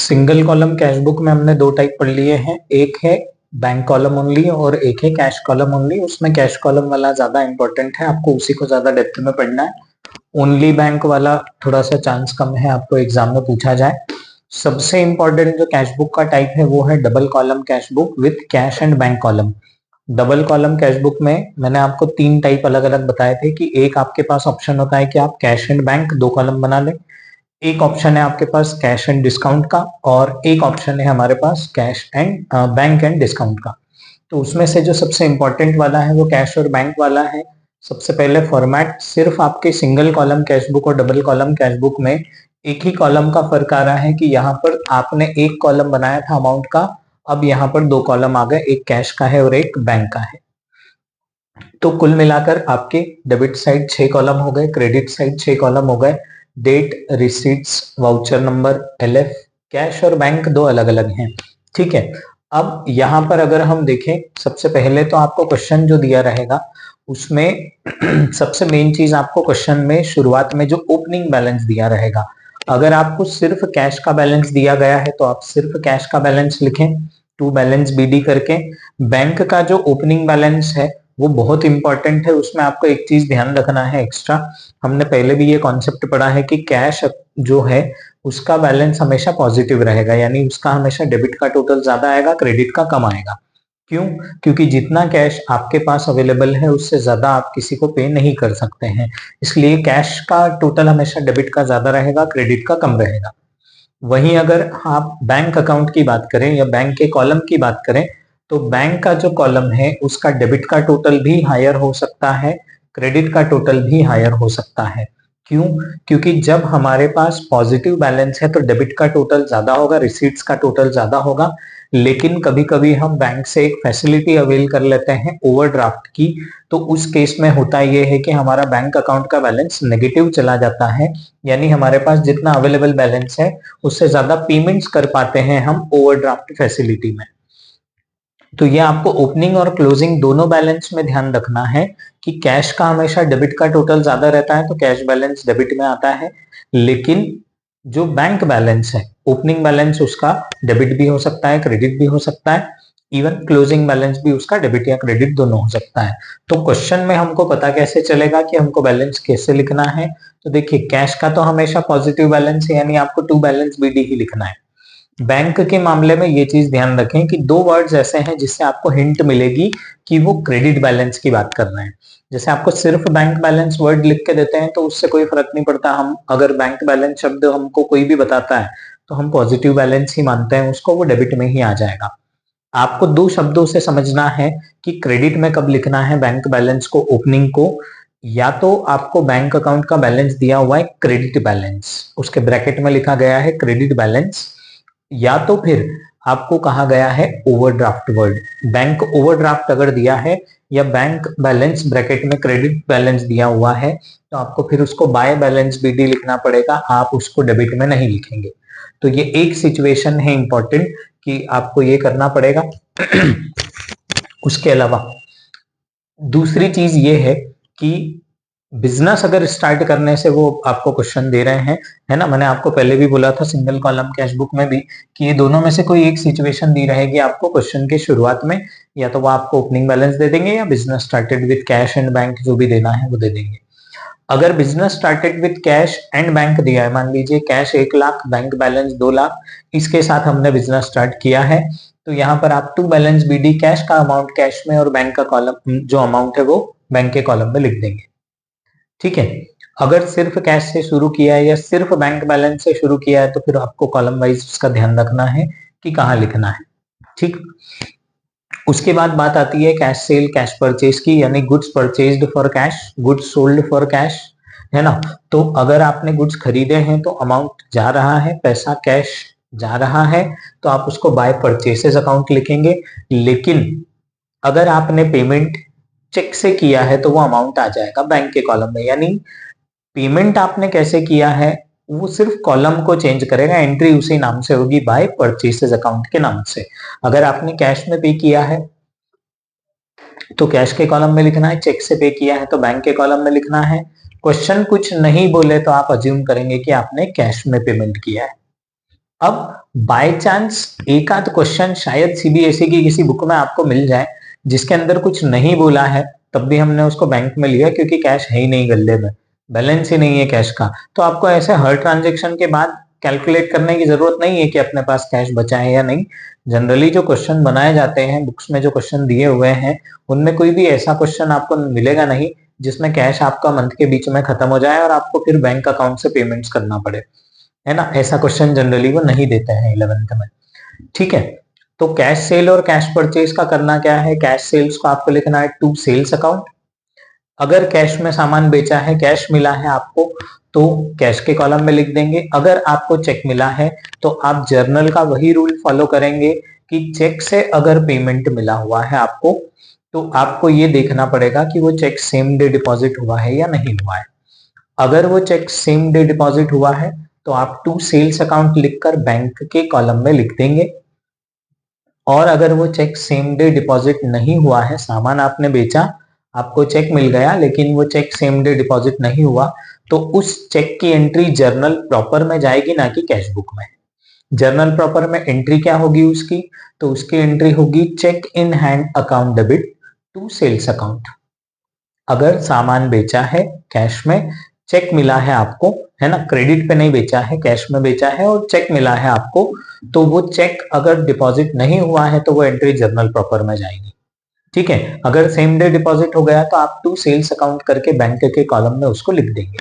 Single column cash book में हमने दो टाइप पढ़ लिए हैं, एक है बैंक कॉलम ओनली और एक है कैश कॉलम ओनली। उसमें कैश कॉलम वाला ज्यादा इंपॉर्टेंट है, आपको उसी को ज्यादा डेप्थ में पढ़ना है। ओनली बैंक वाला थोड़ा सा चांस कम है आपको एग्जाम में पूछा जाए। सबसे इंपॉर्टेंट जो कैश बुक का टाइप है वो है double column cash book with cash and bank column. Double column cash book में मैंने आपको तीन टाइप अलग अलग बताए थे कि एक आपके पास ऑप्शन होता है कि आप कैश एंड बैंक दो कॉलम बना लें, एक ऑप्शन है आपके पास कैश एंड डिस्काउंट का, और एक ऑप्शन है हमारे पास cash and bank and discount का। तो उसमें से जो सबसे इंपॉर्टेंट वाला है वो कैश और बैंक वाला है। सबसे पहले फॉर्मेट सिर्फ आपके सिंगल कॉलम कैश बुक और डबल कॉलम कैश बुक में एक ही कॉलम का फर्क आ रहा है कि यहाँ पर आपने एक कॉलम बनाया था अमाउंट का, अब यहाँ पर दो कॉलम आ गए, एक कैश का है और एक बैंक का है। तो कुल मिलाकर आपके डेबिट साइड 6 कॉलम हो गए, क्रेडिट साइड 6 कॉलम हो गए। Date, receipts, voucher number, LF. Cash और बैंक दो अलग अलग हैं, ठीक है। अब यहाँ पर अगर हम देखें, सबसे पहले तो आपको क्वेश्चन जो दिया रहेगा उसमें सबसे मेन चीज आपको क्वेश्चन में शुरुआत में जो ओपनिंग बैलेंस दिया रहेगा, अगर आपको सिर्फ कैश का बैलेंस दिया गया है तो आप सिर्फ कैश का बैलेंस लिखें टू बैलेंस बीडी करके। बैंक का जो ओपनिंग बैलेंस है वो बहुत इंपॉर्टेंट है, उसमें आपको एक चीज ध्यान रखना है एक्स्ट्रा। हमने पहले भी ये कॉन्सेप्ट पढ़ा है कि कैश जो है उसका बैलेंस हमेशा पॉजिटिव रहेगा, यानी उसका हमेशा डेबिट का टोटल ज्यादा आएगा, क्रेडिट का कम आएगा। क्यों? क्योंकि जितना कैश आपके पास अवेलेबल है उससे ज्यादा आप किसी को पे नहीं कर सकते हैं, इसलिए कैश का टोटल हमेशा डेबिट का ज्यादा रहेगा, क्रेडिट का कम रहेगा। वहीं अगर आप बैंक अकाउंट की बात करें या बैंक के कॉलम की बात करें तो बैंक का जो कॉलम है उसका डेबिट का टोटल भी हायर हो सकता है, क्रेडिट का टोटल भी हायर हो सकता है। क्यों? क्योंकि जब हमारे पास पॉजिटिव बैलेंस है तो डेबिट का टोटल ज्यादा होगा, रिसीट्स का टोटल ज्यादा होगा। लेकिन कभी कभी हम बैंक से एक फैसिलिटी अवेल कर लेते हैं ओवरड्राफ्ट की, तो उस केस में होता यह है कि हमारा बैंक अकाउंट का बैलेंस नेगेटिव चला जाता है, यानी हमारे पास जितना अवेलेबल बैलेंस है उससे ज्यादा पेमेंट्स कर पाते हैं हम ओवरड्राफ्ट फैसिलिटी में। तो ये आपको ओपनिंग और क्लोजिंग दोनों बैलेंस में ध्यान रखना है कि कैश का हमेशा डेबिट का टोटल ज्यादा रहता है तो कैश बैलेंस डेबिट में आता है, लेकिन जो बैंक बैलेंस है ओपनिंग बैलेंस उसका डेबिट भी हो सकता है, क्रेडिट भी हो सकता है, इवन क्लोजिंग बैलेंस भी उसका डेबिट या क्रेडिट दोनों हो सकता है। तो क्वेश्चन में हमको पता कैसे चलेगा कि हमको बैलेंस कैसे लिखना है? तो देखिए, कैश का तो हमेशा पॉजिटिव बैलेंस है, यानी आपको टू बैलेंस बीडी ही लिखना है। बैंक के मामले में ये चीज ध्यान रखें कि दो वर्ड्स ऐसे हैं जिससे आपको हिंट मिलेगी कि वो क्रेडिट बैलेंस की बात कर रहे हैं। जैसे आपको सिर्फ बैंक बैलेंस वर्ड लिख के देते हैं तो उससे कोई फर्क नहीं पड़ता, हम अगर बैंक बैलेंस शब्द हमको कोई भी बताता है तो हम पॉजिटिव बैलेंस ही मानते हैं उसको, वो डेबिट में ही आ जाएगा। आपको दो शब्दों से समझना है कि क्रेडिट में कब लिखना है बैंक बैलेंस को, ओपनिंग को। या तो आपको बैंक अकाउंट का बैलेंस दिया हुआ है क्रेडिट बैलेंस, उसके ब्रैकेट में लिखा गया है क्रेडिट बैलेंस, या तो फिर आपको कहा गया है ओवरड्राफ्ट वर्ड। बैंक ओवरड्राफ्ट अगर दिया है या बैंक बैलेंस ब्रैकेट में क्रेडिट बैलेंस दिया हुआ है तो आपको फिर उसको बाय बैलेंस बीडी लिखना पड़ेगा, आप उसको डेबिट में नहीं लिखेंगे। तो ये एक सिचुएशन है इंपॉर्टेंट कि आपको ये करना पड़ेगा। उसके अलावा दूसरी चीज ये है कि बिजनेस अगर स्टार्ट करने से वो आपको क्वेश्चन दे रहे हैं, है ना, मैंने आपको पहले भी बोला था सिंगल कॉलम कैश बुक में भी कि ये दोनों में से कोई एक सिचुएशन दी रहेगी आपको क्वेश्चन के शुरुआत में, या तो वो आपको ओपनिंग बैलेंस दे देंगे या business started with cash and bank जो भी देना है वो दे देंगे। अगर business started with cash and bank दिया है, मान लीजिए cash 1 lakh, bank balance 2 lakh, इसके साथ हमने बिजनेस स्टार्ट किया है, तो यहाँ पर आप टू बैलेंस बीडी कैश का अमाउंट कैश में और बैंक का कॉलम जो अमाउंट है वो बैंक के कॉलम में लिख देंगे, ठीक है। अगर सिर्फ कैश से शुरू किया है या सिर्फ बैंक बैलेंस से शुरू किया है तो फिर आपको कॉलम वाइज उसका ध्यान रखना है कि कहाँ लिखना है, ठीक। उसके बाद बात आती है कैश सेल, कैश परचेज की, यानी goods purchased for cash, goods sold for cash, है ना। तो अगर आपने गुड्स खरीदे हैं तो अमाउंट जा रहा है, पैसा कैश जा रहा है, तो आप उसको बाय परचेसेस अकाउंट लिखेंगे। लेकिन अगर आपने पेमेंट चेक से किया है तो वो अमाउंट आ जाएगा बैंक के कॉलम में, यानी पेमेंट आपने कैसे किया है वो सिर्फ कॉलम को चेंज करेगा, एंट्री उसी नाम से होगी, बाय परचेसेस अकाउंट के नाम से। अगर आपने कैश में पे किया है तो कैश के कॉलम में लिखना है, चेक से पे किया है तो बैंक के कॉलम में लिखना है। क्वेश्चन कुछ नहीं बोले तो आप अज्यूम करेंगे कि आपने कैश में पेमेंट किया है, अब बाय चांस एक आध क्वेश्चन शायद सीबीएसई की किसी बुक में आपको मिल जाए जिसके अंदर कुछ नहीं बोला है, तब भी हमने उसको बैंक में लिया क्योंकि कैश है ही नहीं गल्ले में, बैलेंस ही नहीं है कैश का। तो आपको ऐसे हर ट्रांजेक्शन के बाद कैलकुलेट करने की जरूरत नहीं है कि अपने पास कैश बचा है या नहीं। जनरली जो क्वेश्चन बनाए जाते हैं बुक्स में, जो क्वेश्चन दिए हुए हैं, उनमें कोई भी ऐसा क्वेश्चन आपको मिलेगा नहीं जिसमें कैश आपका मंथ के बीच में खत्म हो जाए और आपको फिर बैंक अकाउंट से पेमेंट्स करना पड़े, है ना। ऐसा क्वेश्चन जनरली वो नहीं देते हैं 11th में, ठीक है। तो कैश सेल और कैश परचेज का करना क्या है, कैश सेल्स को आपको लिखना है टू सेल्स अकाउंट। अगर कैश में सामान बेचा है, कैश मिला है आपको, तो कैश के कॉलम में लिख देंगे। अगर आपको चेक मिला है तो आप जर्नल का वही रूल फॉलो करेंगे कि चेक से अगर पेमेंट मिला हुआ है आपको, तो आपको ये देखना पड़ेगा कि वो चेक सेम डे डिपॉजिट हुआ है या नहीं हुआ है। अगर वो चेक सेम डे डिपॉजिट हुआ है तो आप टू सेल्स अकाउंट लिखकर बैंक के कॉलम में लिख देंगे। और अगर वो चेक सेम डे डिपॉजिट नहीं हुआ है, सामान आपने बेचा, आपको चेक मिल गया लेकिन वो चेक सेम डे डिपॉजिट नहीं हुआ, तो उस चेक की एंट्री जर्नल प्रॉपर में जाएगी, ना कि कैश बुक में। जर्नल प्रॉपर में एंट्री क्या होगी उसकी, तो उसकी एंट्री होगी cheque in hand account debit to sales account. अगर सामान बेचा है कैश में, चेक मिला है आपको, है ना, क्रेडिट पे नहीं बेचा है, कैश में बेचा है और चेक मिला है आपको, तो वो चेक अगर डिपॉजिट नहीं हुआ है तो वो एंट्री जर्नल प्रॉपर में जाएगी, ठीक है। अगर सेम डे डिपॉजिट हो गया तो आप टू सेल्स अकाउंट करके बैंक के कॉलम में उसको लिख देंगे,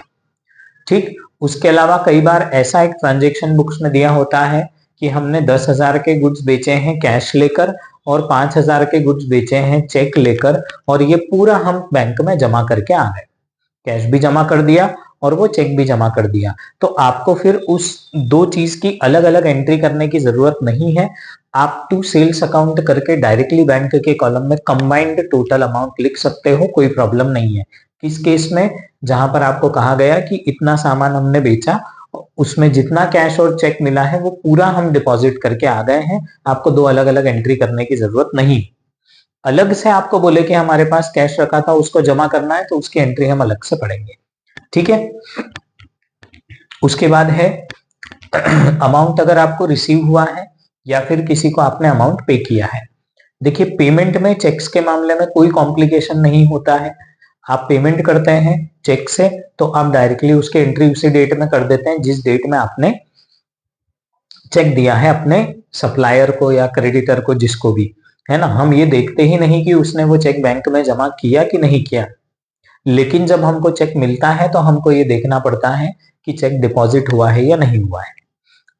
ठीक। उसके अलावा कई बार ऐसा एक ट्रांजेक्शन बुक्स में दिया होता है कि हमने 10,000 के गुड्स बेचे हैं कैश लेकर और 5,000 के गुड्स बेचे हैं चेक लेकर, और ये पूरा हम बैंक में जमा करके आ गए, कैश भी जमा कर दिया और वो चेक भी जमा कर दिया। तो आपको फिर उस दो चीज की अलग अलग एंट्री करने की जरूरत नहीं है। आप टू सेल्स अकाउंट करके डायरेक्टली बैंक के कॉलम में कंबाइंड टोटल अमाउंट लिख सकते हो, कोई प्रॉब्लम नहीं है। किस केस में, जहां पर आपको कहा गया कि इतना सामान हमने बेचा, उसमें जितना कैश और चेक मिला है वो पूरा हम डिपॉजिट करके आ गए हैं, आपको दो अलग अलग एंट्री करने की जरूरत नहीं। अलग से आपको बोले कि हमारे पास कैश रखा था उसको जमा करना है, तो उसकी एंट्री हम अलग से पढ़ेंगे, ठीक है। उसके बाद है अमाउंट अगर आपको रिसीव हुआ है या फिर किसी को आपने अमाउंट पे किया है। देखिए, पेमेंट में चेक्स के मामले में कोई कॉम्प्लिकेशन नहीं होता है। आप पेमेंट करते हैं चेक से तो आप डायरेक्टली उसके एंट्री उसी डेट में कर देते हैं जिस डेट में आपने चेक दिया है अपने सप्लायर को या क्रेडिटर को, जिसको भी, है ना। हम ये देखते ही नहीं कि उसने वो चेक बैंक में जमा किया कि नहीं किया, लेकिन जब हमको चेक मिलता है तो हमको ये देखना पड़ता है कि चेक डिपॉजिट हुआ है या नहीं हुआ है।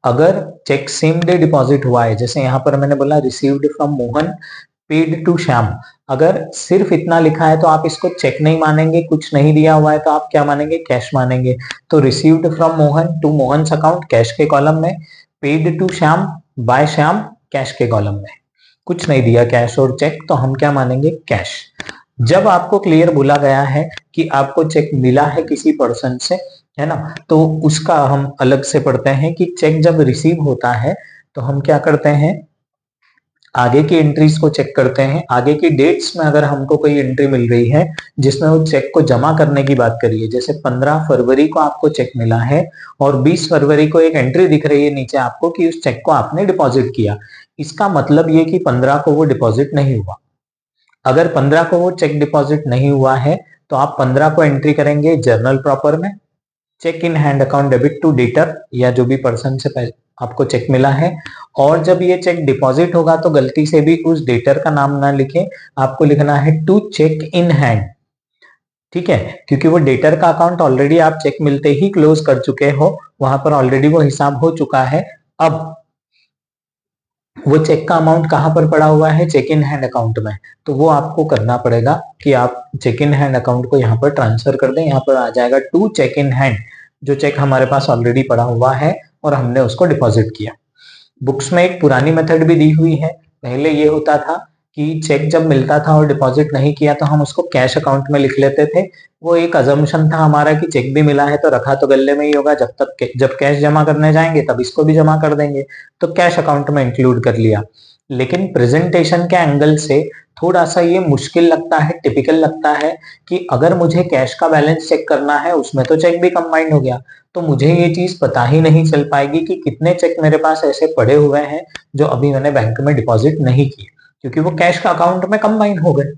अगर चेक सेम डे डिपॉजिट हुआ है, जैसे यहाँ पर मैंने बोला received from Mohan paid to Shyam, अगर सिर्फ इतना लिखा है तो आप इसको चेक नहीं मानेंगे, कुछ नहीं दिया हुआ है तो आप क्या मानेंगे, कैश मानेंगे। तो received from Mohan to Mohan's account cash के कॉलम में, paid to Shyam by Shyam cash के कॉलम में, कुछ नहीं दिया कैश और चेक, तो हम क्या मानेंगे, कैश। जब आपको क्लियर बोला गया है कि आपको चेक मिला है किसी पर्सन से, है ना, तो उसका हम अलग से पढ़ते हैं कि चेक जब रिसीव होता है तो हम क्या करते हैं, आगे की एंट्रीज को चेक करते हैं। आगे की डेट्स में अगर हमको कोई एंट्री मिल रही है जिसमें वो चेक को जमा करने की बात करी है, जैसे 15 फरवरी को आपको चेक मिला है और 20 फरवरी को एक एंट्री दिख रही है नीचे आपको कि उस चेक को आपने डिपॉजिट किया, इसका मतलब ये कि 15 को वो डिपॉजिट नहीं हुआ। अगर 15 को वो चेक डिपॉजिट नहीं हुआ है तो आप 15 को एंट्री करेंगे जर्नल प्रॉपर में, cheque in hand account debit to debtor या जो भी पर्सन से आपको चेक मिला है। और जब ये चेक डिपॉजिट होगा तो गलती से भी उस डेटर का नाम ना लिखें, आपको लिखना है टू चेक इन हैंड, ठीक है, क्योंकि वो डेटर का अकाउंट ऑलरेडी आप चेक मिलते ही क्लोज कर चुके हो, वहां पर ऑलरेडी वो हिसाब हो चुका है। अब वो चेक का अमाउंट कहां पर पड़ा हुआ है, चेक इन हैंड अकाउंट में, तो वो आपको करना पड़ेगा कि आप चेक इन हैंड अकाउंट को यहाँ पर ट्रांसफर कर दें। यहाँ पर आ जाएगा टू चेक इन हैंड, जो चेक हमारे पास ऑलरेडी पड़ा हुआ है और हमने उसको डिपॉजिट किया। बुक्स में एक पुरानी मेथड भी दी हुई है। पहले ये होता था कि चेक जब मिलता था और डिपॉजिट नहीं किया तो हम उसको कैश अकाउंट में लिख लेते थे। वो एक अजम्पशन था हमारा कि चेक भी मिला है तो रखा तो गले में ही होगा, जब कैश जमा करने जाएंगे तब इसको भी जमा कर देंगे, तो कैश अकाउंट में इंक्लूड कर लिया। लेकिन प्रेजेंटेशन के एंगल से थोड़ा सा ये मुश्किल लगता है, टिपिकल लगता है कि अगर मुझे कैश का बैलेंस चेक करना है, उसमें तो चेक भी कंबाइंड हो गया, तो मुझे ये चीज पता ही नहीं चल पाएगी कि कितने चेक मेरे पास ऐसे पड़े हुए हैं जो अभी मैंने बैंक में डिपॉजिट नहीं किए, क्योंकि वो कैश का अकाउंट में कंबाइन हो गए।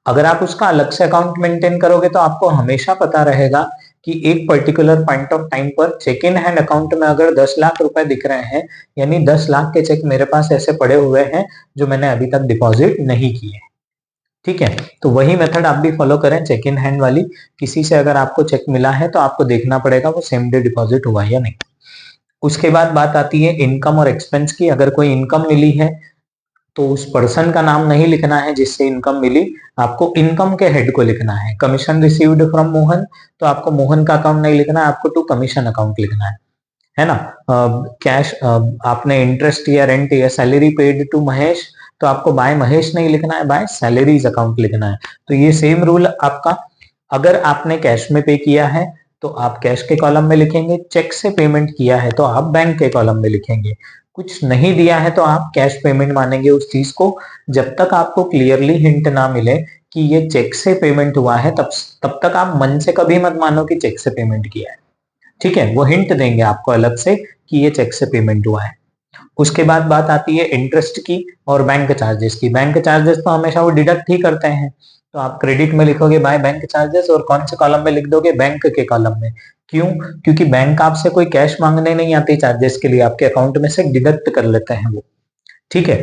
अगर आप उसका अलग से अकाउंट मेंटेन करोगे तो आपको हमेशा पता रहेगा कि एक पर्टिकुलर पॉइंट ऑफ टाइम पर चेक इन हैंड अकाउंट में अगर 10 लाख रुपए दिख रहे हैं, यानी 10 लाख के चेक मेरे पास ऐसे पड़े हुए हैं जो मैंने अभी तक डिपॉजिट नहीं किए। ठीक है, तो वही मेथड आप भी फॉलो करें, चेक इन हैंड वाली। किसी से अगर आपको चेक मिला है तो आपको देखना पड़ेगा वो सेम डे डिपॉजिट हुआ या नहीं। उसके बाद बात आती है इनकम और एक्सपेंस की। अगर कोई इनकम मिली है तो उस पर्सन का नाम नहीं लिखना है जिससे इनकम मिली, आपको इनकम के हेड को लिखना है। कमीशन रिसीव्ड फ्रॉम मोहन, तो आपको मोहन का अकाउंट नहीं लिखना है, आपको टू कमीशन अकाउंट लिखना है ना। कैश आपने इंटरेस्ट या रेंट या सैलरी पेड टू महेश, तो आपको बाय महेश नहीं लिखना है, बाय सैलरीज अकाउंट लिखना है। तो ये सेम रूल आपका, अगर आपने कैश में पे किया है तो आप कैश के कॉलम में लिखेंगे, चेक से पेमेंट किया है तो आप बैंक के कॉलम में लिखेंगे, कुछ नहीं दिया है तो आप कैश पेमेंट मानेंगे उस चीज को, जब तक आपको क्लियरली हिंट ना मिले कि ये चेक से पेमेंट हुआ है, तब तक आप मन से कभी मत मानो कि चेक से पेमेंट किया है। ठीक है, वो हिंट देंगे आपको अलग से कि ये चेक से पेमेंट हुआ है। उसके बाद बात आती है इंटरेस्ट की और बैंक चार्जेस की। बैंक चार्जेस तो हमेशा वो डिडक्ट ही करते हैं, तो आप क्रेडिट में लिखोगे बाय बैंक चार्जेस, और कौन से कॉलम में लिख दोगे, बैंक के कॉलम में। क्यों? क्योंकि बैंक आपसे कोई कैश मांगने नहीं आती चार्जेस के लिए, आपके अकाउंट में से डिडक्ट कर लेते हैं वो। ठीक है,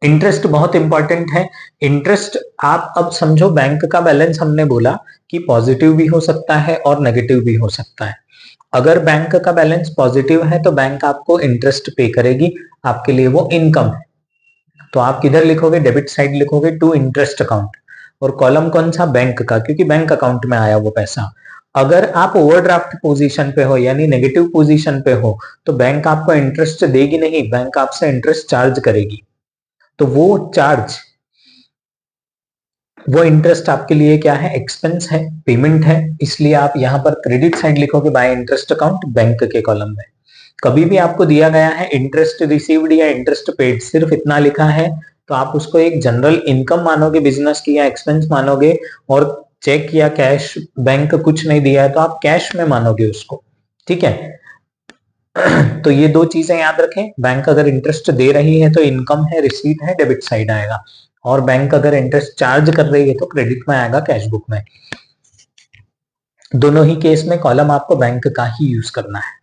इंटरेस्ट बहुत इंपॉर्टेंट है। इंटरेस्ट आप अब समझो, बैंक का बैलेंस हमने बोला कि पॉजिटिव भी हो सकता है और नेगेटिव भी हो सकता है। अगर बैंक का बैलेंस पॉजिटिव है तो बैंक आपको इंटरेस्ट पे करेगी, आपके लिए वो इनकम है। तो आप किधर लिखोगे, डेबिट साइड लिखोगे टू इंटरेस्ट अकाउंट, और कॉलम कौन सा, बैंक का, क्योंकि बैंक अकाउंट में आया वो पैसा। अगर आप ओवरड्राफ्ट पोजीशन पे हो यानी नेगेटिव पोजीशन पे हो तो बैंक आपको इंटरेस्ट देगी नहीं, बैंक आपसे इंटरेस्ट चार्ज करेगी। तो वो इंटरेस्ट आपके लिए क्या है, एक्सपेंस है, पेमेंट है, इसलिए आप यहां पर क्रेडिट साइड लिखोगे बाय इंटरेस्ट अकाउंट, बैंक के कॉलम में। कभी भी आपको दिया गया है इंटरेस्ट रिसीव्ड या इंटरेस्ट पेड, सिर्फ इतना लिखा है, तो आप उसको एक जनरल इनकम मानोगे बिजनेस की, या एक्सपेंस मानोगे, और चेक या कैश, बैंक कुछ नहीं दिया है तो आप कैश में मानोगे उसको। ठीक है, तो ये दो चीजें याद रखें, बैंक अगर इंटरेस्ट दे रही है तो इनकम है, रिसीट है, डेबिट साइड आएगा, और बैंक अगर इंटरेस्ट चार्ज कर रही है तो क्रेडिट में आएगा, कैश बुक में। दोनों ही केस में कॉलम आपको बैंक का ही यूज करना है।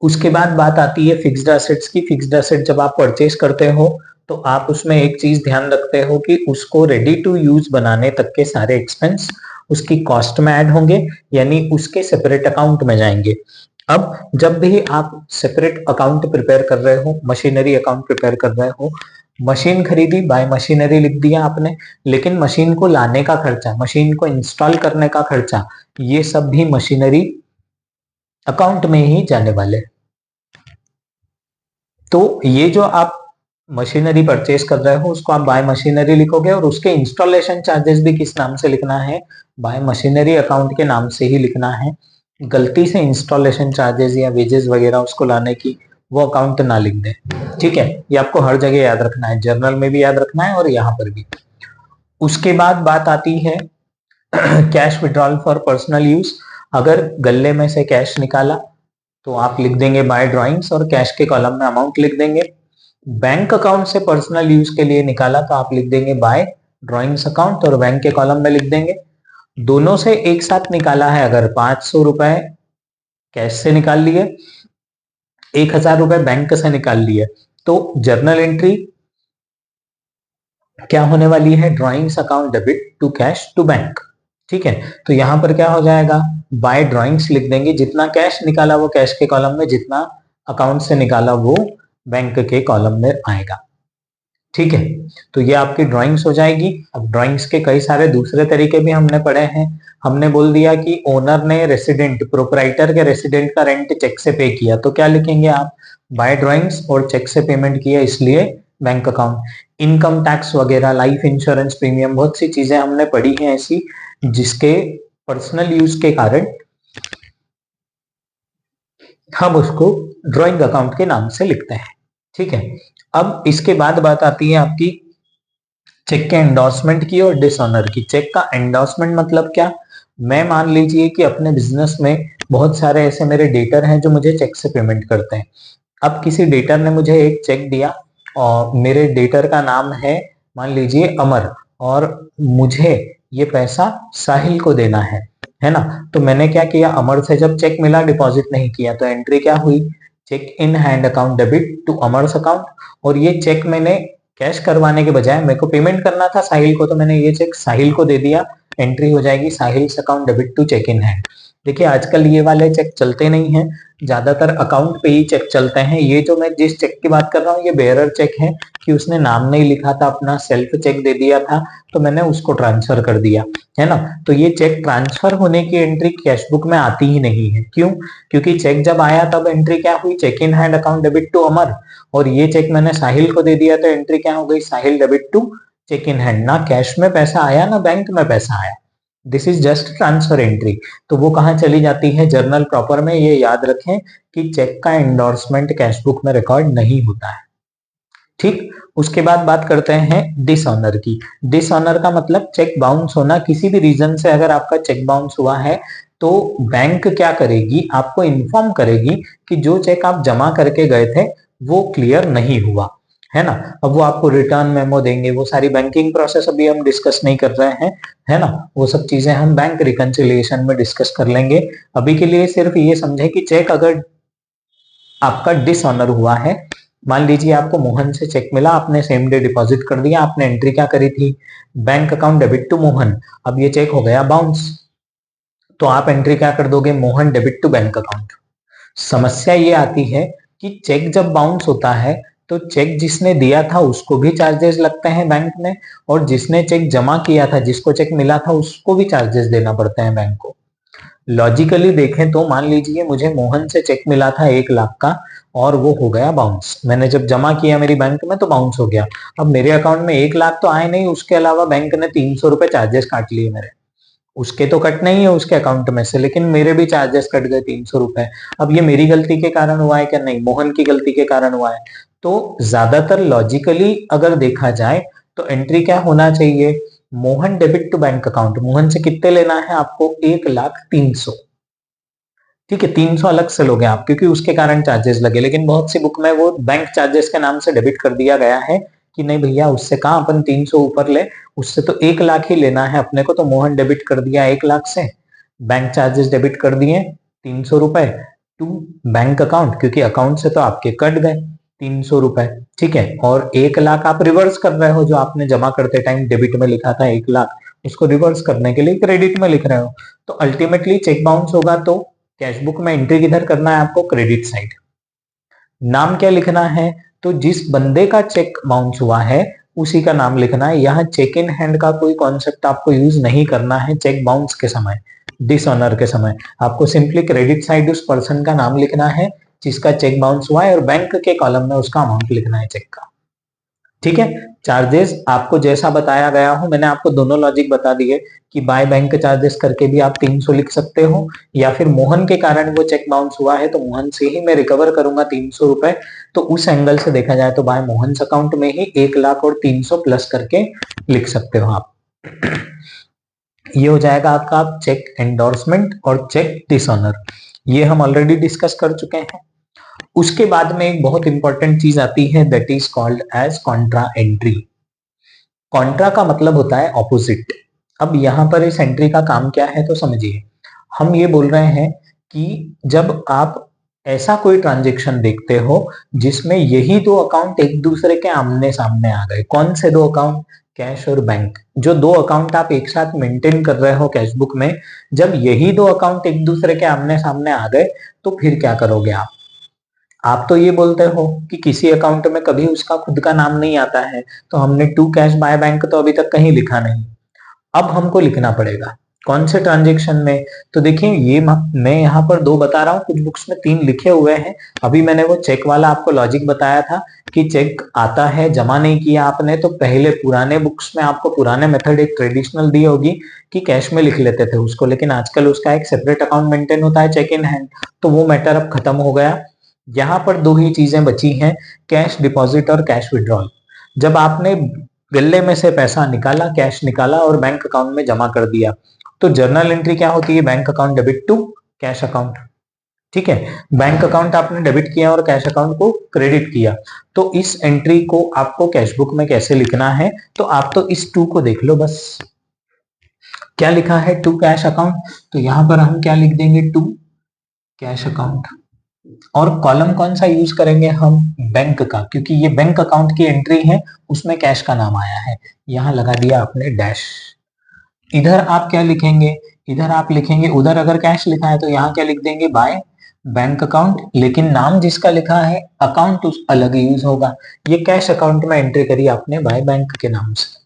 उसके बाद बात आती है फिक्स्ड एसेट्स की। फिक्स्ड एसेट जब आप परचेज करते हो तो आप उसमें एक चीज ध्यान रखते हो कि उसको रेडी टू यूज बनाने तक के सारे एक्सपेंस उसकी कॉस्ट में ऐड होंगे, यानी उसके सेपरेट अकाउंट में जाएंगे। अब जब भी आप सेपरेट अकाउंट प्रिपेयर कर रहे हो, मशीनरी अकाउंट प्रिपेयर कर रहे हो, मशीन खरीदी बाय मशीनरी लिख दिया आपने, लेकिन मशीन को लाने का खर्चा, मशीन को इंस्टॉल करने का खर्चा, ये सब भी मशीनरी अकाउंट में ही जाने वाले। तो ये जो आप मशीनरी परचेज कर रहे हो उसको आप बाय मशीनरी लिखोगे, और उसके इंस्टॉलेशन चार्जेस भी किस नाम से लिखना है, बाय मशीनरी अकाउंट के नाम से ही लिखना है। गलती से इंस्टॉलेशन चार्जेस या वेजेस वगैरह उसको लाने की वो अकाउंट ना लिख दें। ठीक है, ये आपको हर जगह याद रखना है, जर्नल में भी याद रखना है और यहाँ पर भी। उसके बाद बात आती है cash withdrawal for personal use. अगर गले में से कैश निकाला तो आप लिख देंगे बाय ड्राइंग्स, और कैश के कॉलम में अमाउंट लिख देंगे। बैंक अकाउंट से पर्सनल यूज के लिए निकाला तो आप लिख देंगे बाय ड्राइंग्स अकाउंट, और बैंक के कॉलम में लिख देंगे। दोनों से एक साथ निकाला है, अगर 500 रुपए कैश से निकाल लिए, 1000 रुपए बैंक से निकाल लिए, तो जर्नल एंट्री क्या होने वाली है, drawings account debit to cash to bank. ठीक है, तो यहां पर क्या हो जाएगा, बाय ड्राइंग्स लिख देंगे, जितना कैश निकाला वो कैश के कॉलम में, जितना अकाउंट से निकाला वो बैंक के कॉलम में आएगा। ठीक है, तो ये आपकी ड्राइंग्स हो जाएगी। अब ड्राइंग्स के कई सारे दूसरे तरीके भी हमने पढ़े हैं। हमने बोल दिया कि ओनर ने रेसिडेंट, प्रोपराइटर के रेसिडेंट का रेंट चेक से पे किया, तो क्या लिखेंगे आप, बाय ड्राइंग्स, और चेक से पेमेंट किया इसलिए बैंक अकाउंट। इनकम टैक्स वगैरह, लाइफ इंश्योरेंस प्रीमियम, बहुत सी चीजें हमने पढ़ी हैं ऐसी जिसके पर्सनल यूज के कारण हम उसको ड्राइंग अकाउंट के नाम से लिखते हैं। ठीक है। अब इसके बाद बात आती है आपकी चेक के एंडोर्समेंट की और डिसऑनर की। चेक का एंडोर्समेंट मतलब क्या? मैं मान लीजिए कि अपने बिजनेस में बहुत सारे ऐसे मेरे डेटर हैं जो मुझे चेक से पेमेंट करते हैं। अब किसी डेटर ने मुझे एक चेक दिया और मेरे डेटर का नाम है मान लीजिए अमर, और मुझे ये पैसा साहिल को देना है ना। तो मैंने क्या किया, अमर से जब चेक मिला डिपॉजिट नहीं किया, तो एंट्री क्या हुई, cheque in hand account debit to Amar's account. और ये चेक मैंने कैश करवाने के बजाय, मेरे को पेमेंट करना था साहिल को, तो मैंने ये चेक साहिल को दे दिया। एंट्री हो जाएगी Sahil account debit to cheque in hand. देखिए आजकल ये वाले चेक चलते नहीं है, ज्यादातर अकाउंट पे ही चेक चलते हैं। ये जो मैं जिस चेक की बात कर रहा हूँ ये बेयरर चेक है, कि उसने नाम नहीं लिखा था, अपना सेल्फ चेक दे दिया था, तो मैंने उसको ट्रांसफर कर दिया, है ना। तो ये चेक ट्रांसफर होने की एंट्री कैश बुक में आती ही नहीं है। क्यों? क्योंकि चेक जब आया तब एंट्री क्या हुई, cheque in hand account debit to Amar, और ये चेक मैंने साहिल को दे दिया, तो एंट्री क्या हो गई, Sahil debit to cheque in hand. ना कैश में पैसा आया ना बैंक में पैसा आया, this is just transfer entry. तो वो कहाँ चली जाती है, जर्नल प्रॉपर में। ये याद रखें कि चेक का एंडोर्समेंट कैश बुक में रिकॉर्ड नहीं होता है। ठीक, उसके बाद बात करते हैं डिसऑनर की। डिसऑनर का मतलब चेक बाउंस होना। किसी भी रीजन से अगर आपका चेक बाउंस हुआ है तो बैंक क्या करेगी, आपको इन्फॉर्म करेगी कि जो चेक आप जमा करके गए थे वो क्लियर नहीं हुआ, है ना। अब वो आपको रिटर्न मेमो देंगे, वो सारी बैंकिंग प्रोसेस अभी हम डिस्कस नहीं कर रहे हैं, है ना। वो सब चीजें हम बैंक रिकंसिलिएशन में डिस्कस कर लेंगे। अभी के लिए सिर्फ ये समझे कि चेक अगर आपका डिसऑनर हुआ है, मान लीजिए आपको मोहन से चेक मिला, आपने सेम डे डिपॉजिट कर दिया, आपने एंट्री क्या करी थी, bank account debit to Mohan. अब ये चेक हो गया बाउंस, तो आप एंट्री क्या कर दोगे, Mohan debit to bank account. समस्या ये आती है कि चेक जब बाउंस होता है तो चेक जिसने दिया था उसको भी चार्जेस लगते हैं बैंक में, और जिसने चेक जमा किया था, जिसको चेक मिला था, उसको भी चार्जेस देना पड़ते हैं बैंक को। लॉजिकली देखें तो मान लीजिए मुझे मोहन से चेक मिला था 1 लाख का, और वो हो गया बाउंस। मैंने जब जमा किया मेरी बैंक में तो बाउंस हो गया। अब मेरे अकाउंट में 1 लाख तो आए नहीं, उसके अलावा बैंक ने 300 रुपए चार्जेस काट लिए मेरे। उसके तो कट नहीं है उसके अकाउंट में से, लेकिन मेरे भी चार्जेस कट गए 300 रुपए। अब ये मेरी गलती के कारण हुआ है क्या? नहीं, मोहन की गलती के कारण हुआ है। तो ज्यादातर लॉजिकली अगर देखा जाए तो एंट्री क्या होना चाहिए, Mohan debit to bank account. Mohan से कितने लेना है आपको, 1,03,000। ठीक है, 300 अलग से लोगे आप, क्योंकि उसके कारण चार्जेस लगे। लेकिन बहुत सी बुक में वो बैंक चार्जेस के नाम से डेबिट कर दिया गया है कि नहीं भैया, उससे कहाँ अपन 300 ऊपर ले, उससे तो 1 लाख ही लेना है अपने को। तो मोहन डेबिट कर दिया 1 लाख से, बैंक चार्जेस डेबिट कर दिए 300 रुपए टू बैंक अकाउंट, क्योंकि अकाउंट से तो आपके कट गए 300 रुपए। ठीक है, और 1 लाख आप रिवर्स कर रहे हो, जो आपने जमा करते टाइम डेबिट में लिखा था 1 लाख, उसको रिवर्स करने के लिए क्रेडिट में लिख रहे हो। तो अल्टीमेटली चेक बाउंस होगा तो कैश बुक में एंट्री किधर करना है आपको, क्रेडिट साइड। नाम क्या लिखना है, तो जिस बंदे का चेक बाउंस हुआ है उसी का नाम लिखना है। यहाँ चेक इन हैंड का कोई कॉन्सेप्ट आपको यूज नहीं करना है चेक बाउंस के समय, डिसऑनर के समय। आपको सिंपली क्रेडिट साइड उस पर्सन का नाम लिखना है जिसका चेक बाउंस हुआ है, और बैंक के कॉलम में उसका अमाउंट लिखना है चेक का। ठीक है, चार्जेस आपको जैसा बताया गया हो, मैंने आपको दोनों लॉजिक बता दिए कि बाय बैंक चार्जेस करके भी आप 300 लिख सकते हो, या फिर मोहन के कारण वो चेक बाउंस हुआ है तो मोहन से ही मैं रिकवर करूंगा 300 रुपए। तो उस एंगल से देखा जाए तो बाय मोहन अकाउंट में ही 1 लाख और 300 प्लस करके लिख सकते हो आप। ये हो जाएगा आपका चेक एंडोर्समेंट और चेक डिसऑनर। ये हम ऑलरेडी डिस्कस कर चुके हैं। उसके बाद में एक बहुत इंपॉर्टेंट चीज आती है, that is called as contra entry. Contra का मतलब होता है ऑपोजिट। अब यहां पर इस एंट्री का काम क्या है तो समझिए। हम ये बोल रहे हैं कि जब आप ऐसा कोई ट्रांजेक्शन देखते हो जिसमें यही दो अकाउंट एक दूसरे के आमने सामने आ गए, कौन से दो अकाउंट, कैश और बैंक, जो दो अकाउंट आप एक साथ मेंटेन कर रहे हो कैश बुक में, जब यही दो अकाउंट एक दूसरे के आमने सामने आ गए तो फिर क्या करोगे आप तो ये बोलते हो कि किसी अकाउंट में कभी उसका खुद का नाम नहीं आता है, तो हमने टू कैश बाय बैंक तो अभी तक कहीं लिखा नहीं। अब हमको लिखना पड़ेगा कौन से ट्रांजेक्शन में, तो देखिए ये मैं यहाँ पर 2 बता रहा हूँ, कुछ बुक्स में 3 लिखे हुए हैं। अभी मैंने वो चेक वाला आपको लॉजिक बताया था कि चेक आता है, जमा नहीं किया आपने, तो पहले पुराने बुक्स में आपको पुराने मेथड एक ट्रेडिशनल दी होगी कि कैश में लिख लेते थे उसको, लेकिन आजकल उसका एक सेपरेट अकाउंट मेंटेन होता है चेक इन हैंड। तो वो मैटर अब खत्म हो गया। यहाँ पर दो ही चीजें बची हैं, कैश डिपॉजिट और कैश विड्रॉल। जब आपने गल्ले में से पैसा निकाला, कैश निकाला और बैंक अकाउंट में जमा कर दिया, तो जर्नल एंट्री क्या होती है? Bank account debit to cash account. ठीक है, बैंक अकाउंट आपने डेबिट किया और कैश अकाउंट को क्रेडिट किया, तो इस एंट्री को आपको कैश बुक में कैसे लिखना है? तो आप तो इस टू को देख लो बस, क्या लिखा है? To cash account. तो यहां पर हम क्या लिख देंगे? To cash account. और कॉलम कौन सा यूज करेंगे हम? बैंक का, क्योंकि ये बैंक अकाउंट की एंट्री है, उसमें कैश का नाम आया है। यहां लगा दिया आपने डैश। इधर आप क्या लिखेंगे? इधर आप लिखेंगे, उधर अगर कैश लिखा है तो यहाँ क्या लिख देंगे? बाय बैंक अकाउंट, लेकिन नाम जिसका लिखा है अकाउंट उस अलग यूज होगा। ये कैश अकाउंट में एंट्री करी आपने बाय बैंक के नाम से।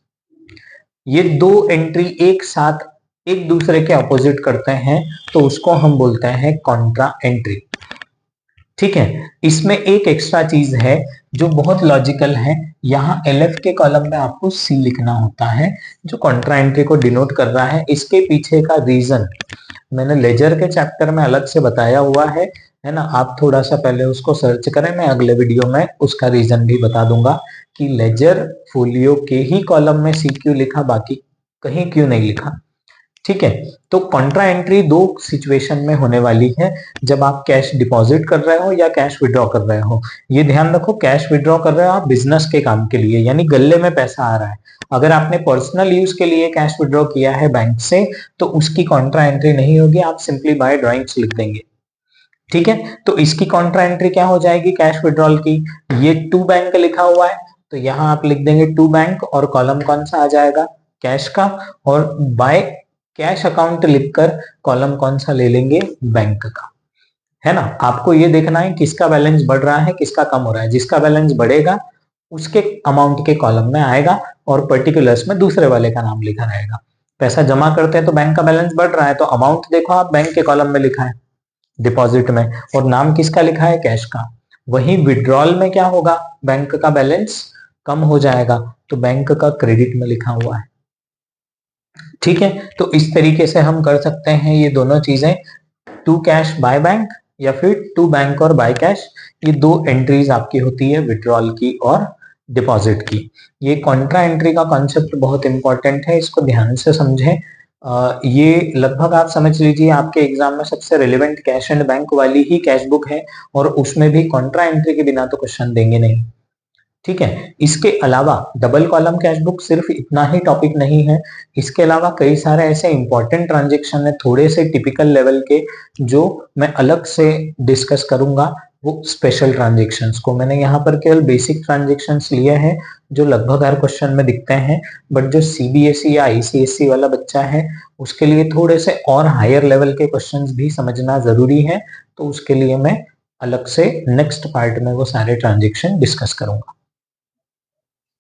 ये दो एंट्री एक साथ एक दूसरे के अपोजिट करते हैं, तो उसको हम बोलते हैं कॉन्ट्रा एंट्री। ठीक है, इसमें एक एक्स्ट्रा चीज है जो बहुत लॉजिकल है। यहाँ एलएफ के कॉलम में आपको सी लिखना होता है, जो कॉन्ट्रा एंट्री को डिनोट कर रहा है। इसके पीछे का रीजन मैंने लेजर के चैप्टर में अलग से बताया हुआ है ना। आप थोड़ा सा पहले उसको सर्च करें, मैं अगले वीडियो में उसका रीजन भी बता दूंगा कि लेजर फोलियो के ही कॉलम में सी क्यों लिखा, बाकी कहीं क्यों नहीं लिखा। ठीक है, तो कॉन्ट्रा एंट्री दो सिचुएशन में होने वाली है, जब आप कैश डिपॉजिट कर रहे हो या कैश विड्रॉ कर रहे हो। ये ध्यान रखो, कैश विड्रॉ कर रहे हो आप बिजनेस के काम के लिए, यानी गल्ले में पैसा आ रहा है। अगर आपने पर्सनल यूज के लिए कैश विड्रॉ किया है बैंक से, तो उसकी कॉन्ट्रा एंट्री नहीं होगी, आप सिंपली बाय ड्राइंग्स लिख देंगे। ठीक है, तो इसकी कॉन्ट्रा एंट्री क्या हो जाएगी कैश विड्रॉल की? ये टू बैंक लिखा हुआ है, तो यहाँ आप लिख देंगे टू बैंक, और कॉलम कौन सा आ जाएगा? कैश का। और बाय कैश अकाउंट लिखकर कॉलम कौन सा ले लेंगे? बैंक का। है ना, आपको ये देखना है किसका बैलेंस बढ़ रहा है, किसका कम हो रहा है। जिसका बैलेंस बढ़ेगा उसके अमाउंट के कॉलम में आएगा, और पर्टिकुलर्स में दूसरे वाले का नाम लिखा रहेगा। पैसा जमा करते हैं तो बैंक का बैलेंस बढ़ रहा है, तो अमाउंट देखो आप बैंक के कॉलम में लिखा है डिपॉजिट में, और नाम किसका लिखा है? कैश का। वही विड्रॉल में क्या होगा? बैंक का बैलेंस कम हो जाएगा, तो बैंक का क्रेडिट में लिखा हुआ है। ठीक है, तो इस तरीके से हम कर सकते हैं ये दोनों चीजें, टू कैश बाय बैंक या फिर टू बैंक और बाय कैश। ये दो एंट्रीज आपकी होती है, विड्रॉल की और डिपॉजिट की। ये कॉन्ट्रा एंट्री का कॉन्सेप्ट बहुत इंपॉर्टेंट है, इसको ध्यान से समझें। ये लगभग आप समझ लीजिए आपके एग्जाम में सबसे रिलेवेंट कैश एंड बैंक वाली ही कैश बुक है, और उसमें भी कॉन्ट्रा एंट्री के बिना तो क्वेश्चन देंगे नहीं। ठीक है, इसके अलावा डबल कॉलम कैश बुक सिर्फ इतना ही टॉपिक नहीं है, इसके अलावा कई सारे ऐसे इंपॉर्टेंट ट्रांजेक्शन है थोड़े से टिपिकल लेवल के, जो मैं अलग से डिस्कस करूंगा। वो स्पेशल ट्रांजेक्शन्स को मैंने यहाँ पर केवल बेसिक ट्रांजेक्शन्स लिए हैं, जो लगभग हर क्वेश्चन में दिखते हैं, बट जो सीबीएसई या आईसीएसई वाला बच्चा है उसके लिए थोड़े से और हायर लेवल के क्वेश्चंस भी समझना जरूरी है, तो उसके लिए मैं अलग से नेक्स्ट पार्ट में वो सारे ट्रांजेक्शन डिस्कस करूंगा।